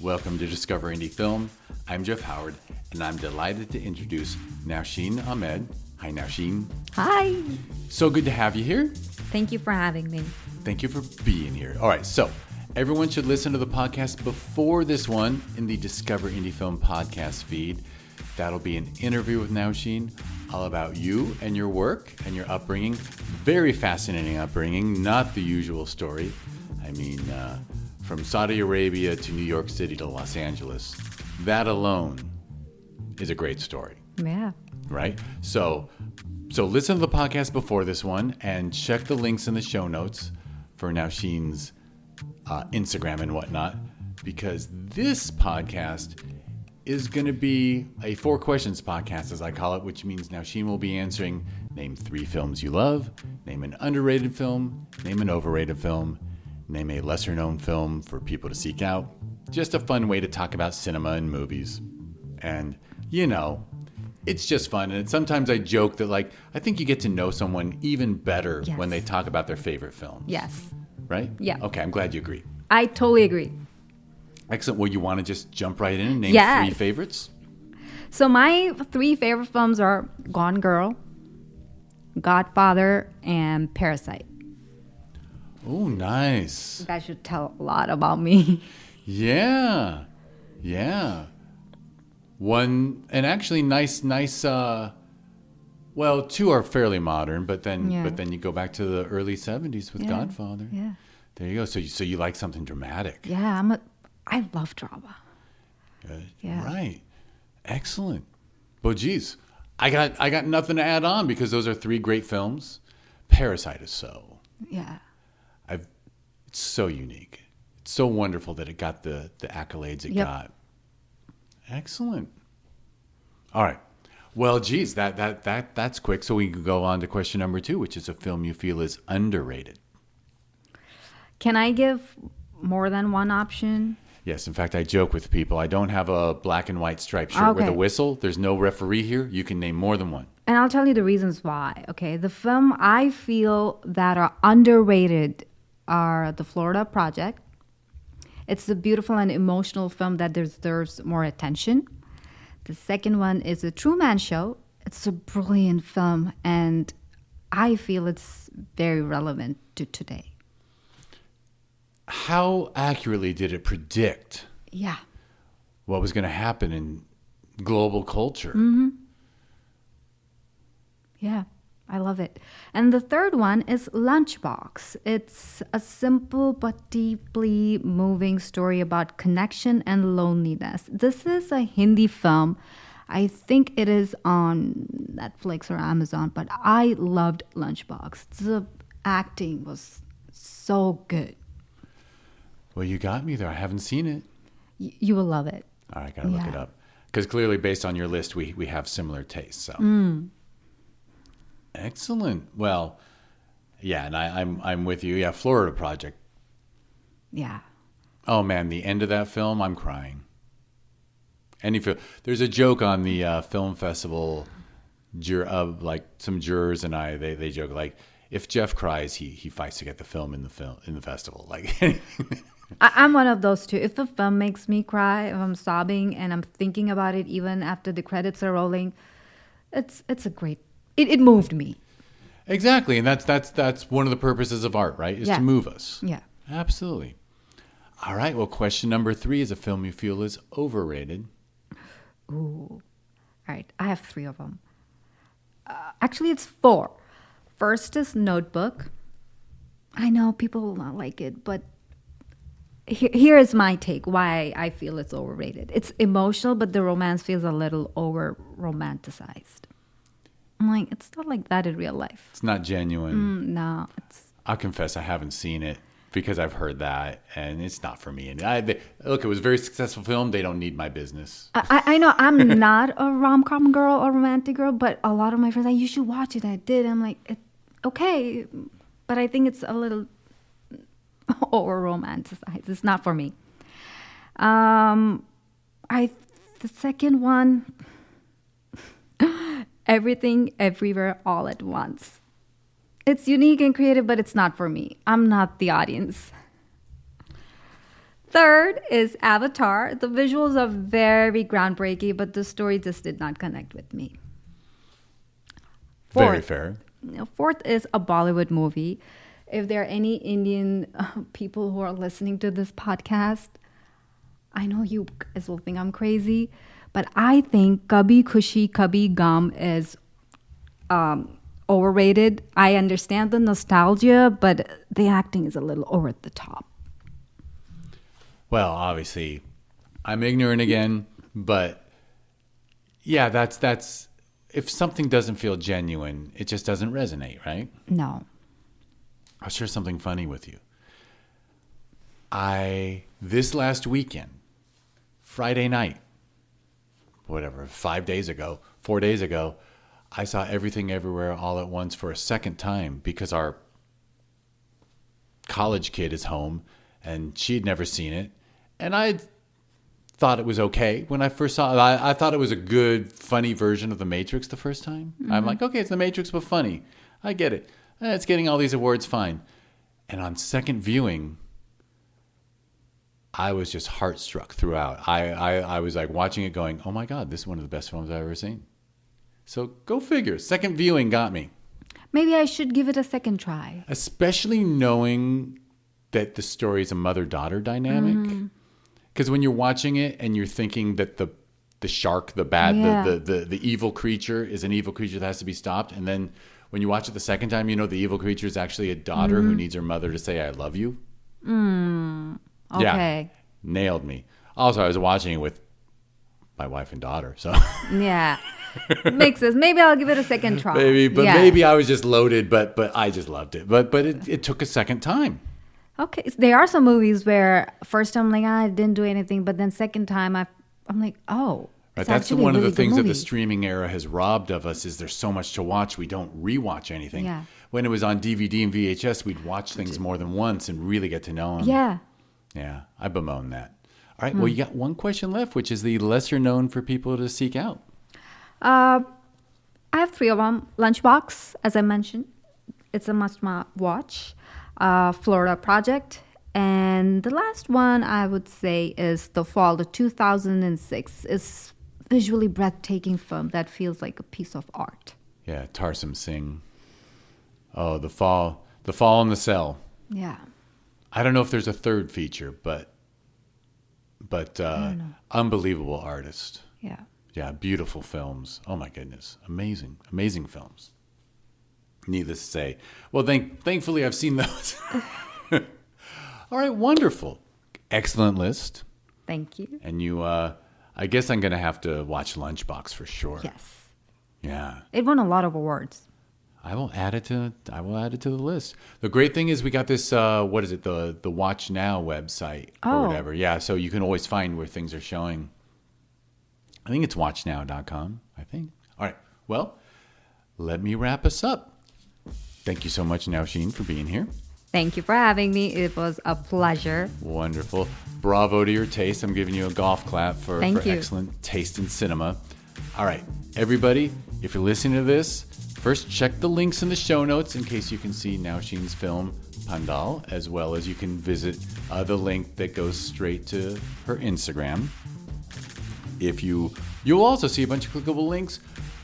Welcome to Discover Indie Film. I'm Jeff Howard, and I'm delighted to introduce Naosheen Ahmed. Hi, Naosheen. Hi. So good to have you here. Thank you for having me. Thank you for being here. All right, so everyone should listen to the podcast before this one in the Discover Indie Film podcast feed. That'll be an interview with Naosheen, all about you and your work and your upbringing. Very fascinating upbringing, not the usual story. I mean, from Saudi Arabia to New York City to Los Angeles. That alone is a great story. Yeah. Right? So listen to the podcast before this one and check the links in the show notes for Naosheen's Instagram and whatnot, because this podcast is going to be a 4 questions podcast, as I call it, which means Naosheen will be answering name 3 films you love, name an underrated film, name an overrated film, name a lesser known film for people to seek out. Just a fun way to talk about cinema and movies. And, you know, it's just fun. And sometimes I joke that, like, I think you get to know someone even better when they talk about their favorite films. Yes. Right? Yeah. Okay, I'm glad you agree. I totally agree. Excellent. Well, you want to just jump right in and name 3 favorites? So my 3 favorite films are Gone Girl, Godfather, and Parasite. Oh, nice. That should tell a lot about me. Yeah. One, and actually nice, well, 2 are fairly modern, but then you go back to the early 70s with Godfather. Yeah. There you go. So you like something dramatic. Yeah, I love drama. Yeah. Right. Excellent. But geez, I got nothing to add on because those are 3 great films. Parasite is so. Yeah. It's so unique. It's so wonderful that it got the accolades it got. Excellent. All right. Well, geez, that's quick. So we can go on to question number 2, which is a film you feel is underrated. Can I give more than one option? Yes. In fact, I joke with people. I don't have a black and white striped shirt with a whistle. There's no referee here. You can name more than one. And I'll tell you the reasons why. Okay. The film I feel that are underrated are The Florida Project. It's a beautiful and emotional film that deserves more attention. The second one is The Truman Show. It's a brilliant film, and I feel it's very relevant to today. How accurately did it predict what was going to happen in global culture? Mm-hmm. Yeah, I love it. And the third one is Lunchbox. It's a simple but deeply moving story about connection and loneliness. This is a Hindi film. I think it is on Netflix or Amazon, but I loved Lunchbox. The acting was so good. Well, you got me there. I haven't seen it. You will love it. All right, gotta look it up. Because clearly, based on your list, we have similar tastes. So, Excellent. Well, yeah, and I'm with you. Yeah, Florida Project. Yeah. Oh man, the end of that film, I'm crying. There's a joke on the film festival. Like some jurors and they joke like, if Jeff cries, he fights to get the film in the festival. Like. I'm one of those too. If the film makes me cry, if I'm sobbing and I'm thinking about it even after the credits are rolling, it's a great. It moved me. Exactly, and that's one of the purposes of art, right? Is to move us. Yeah. Absolutely. All right. Well, question number 3 is a film you feel is overrated. Ooh. All right. I have 3 of them. Actually, it's 4. First is Notebook. I know people will not like it, but here is my take why I feel it's overrated. It's emotional, but the romance feels a little over-romanticized. I'm like, it's not like that in real life. It's not genuine. No. I'll confess I haven't seen it because I've heard that, and it's not for me. And look, it was a very successful film. They don't need my business. I know I'm not a rom-com girl or romantic girl, but a lot of my friends are like, you should watch it. I did. I'm like, okay, but I think it's a little over-romanticized. It's not for me. The second one, Everything, Everywhere, All at Once. It's unique and creative, but it's not for me. I'm not the audience. Third is Avatar. The visuals are very groundbreaking, but the story just did not connect with me. Very fair. Fourth is a Bollywood movie. If there are any Indian people who are listening to this podcast, I know you guys will think I'm crazy, but I think Kabhi Khushi Kabhi Gum is overrated. I understand the nostalgia, but the acting is a little over the top. Well, obviously, I'm ignorant again, but yeah, that's if something doesn't feel genuine, it just doesn't resonate, right? No. I'll share something funny with you. This last weekend, Friday night, whatever, 4 days ago, I saw Everything Everywhere All at Once for a second time because our college kid is home and she'd never seen it. And I thought it was okay when I first saw it. I thought it was a good, funny version of The Matrix the first time. Mm-hmm. I'm like, okay, it's The Matrix, but funny. I get it. It's getting all these awards, fine. And on second viewing, I was just heartstruck throughout. I was like watching it going, oh my God, this is one of the best films I've ever seen. So go figure. Second viewing got me. Maybe I should give it a second try. Especially knowing that the story is a mother-daughter dynamic. Because when you're watching it and you're thinking that the shark, the evil creature is an evil creature that has to be stopped. And then when you watch it the second time, you know the evil creature is actually a daughter who needs her mother to say, I love you. Okay. Yeah, nailed me. Also, I was watching it with my wife and daughter. So yeah, makes sense. Maybe I'll give it a second try. Maybe I was just loaded, but I just loved it. But it took a second time. Okay, so there are some movies where first time I'm like, I didn't do anything, but then second time I'm like, oh. Right, that's one of the things that the streaming era has robbed of us is there's so much to watch. We don't rewatch anything. Yeah. When it was on DVD and VHS, we'd watch things more than once and really get to know them. Yeah. Yeah, I bemoan that. All right, well, you got one question left, which is the lesser known for people to seek out. I have 3 of them. Lunchbox, as I mentioned. It's a must-watch. Florida Project. And the last one I would say is The Fall, the 2006. It's visually breathtaking film that feels like a piece of art. Yeah, Tarsum Singh. Oh, The Fall in the Cell. Yeah. I don't know if there's a third feature, but unbelievable artist. Yeah. Yeah, beautiful films. Oh my goodness, amazing films. Needless to say. Well, thankfully I've seen those. All right, wonderful. Excellent list. Thank you. And you, I guess I'm going to have to watch Lunchbox for sure. Yes. Yeah. It won a lot of awards. I will add it to the list. The great thing is we got this, what is it, the Watch Now website or whatever. Yeah, so you can always find where things are showing. I think it's watchnow.com, I think. All right, well, let me wrap us up. Thank you so much, Naosheen, for being here. Thank you for having me. It was a pleasure. Wonderful. Bravo to your taste. I'm giving you a golf clap for excellent taste in cinema. All right, everybody, if you're listening to this, first check the links in the show notes in case you can see Naosheen's film, Pandaal, as well as you can visit the link that goes straight to her Instagram. You'll also see a bunch of clickable links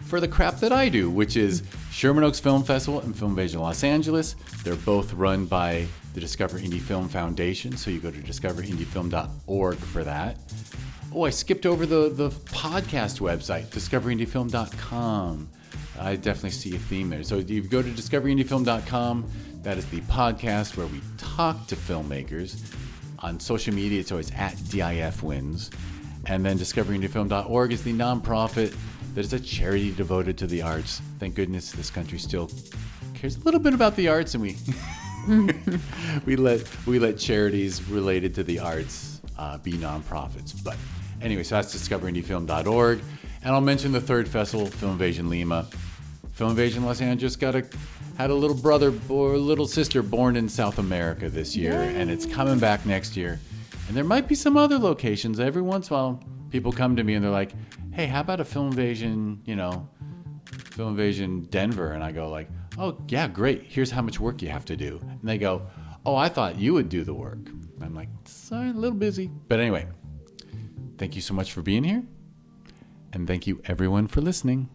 for the crap that I do, which is Sherman Oaks Film Festival and Filmvasion Los Angeles. They're both run by the Discover Indie Film Foundation, so you go to discoverindiefilm.org for that. Oh, I skipped over the podcast website, discoverindiefilm.com. I definitely see a theme there. So if you go to discoverindiefilm.com, that is the podcast where we talk to filmmakers. On social media, it's always at DIFwins. And then discoverindiefilm.org is the nonprofit that is a charity devoted to the arts. Thank goodness this country still cares a little bit about the arts, and we we let charities related to the arts be nonprofits. But anyway, so that's discoverindiefilm.org. And I'll mention the third festival, Filmvasion Lima. Filmvasion Los Angeles had a little brother or little sister born in South America this year, and it's coming back next year. And there might be some other locations. Every once in a while, people come to me and they're like, hey, how about a Filmvasion, Filmvasion Denver? And I go like, oh, yeah, great. Here's how much work you have to do. And they go, oh, I thought you would do the work. I'm like, sorry, a little busy. But anyway, thank you so much for being here. And thank you everyone for listening.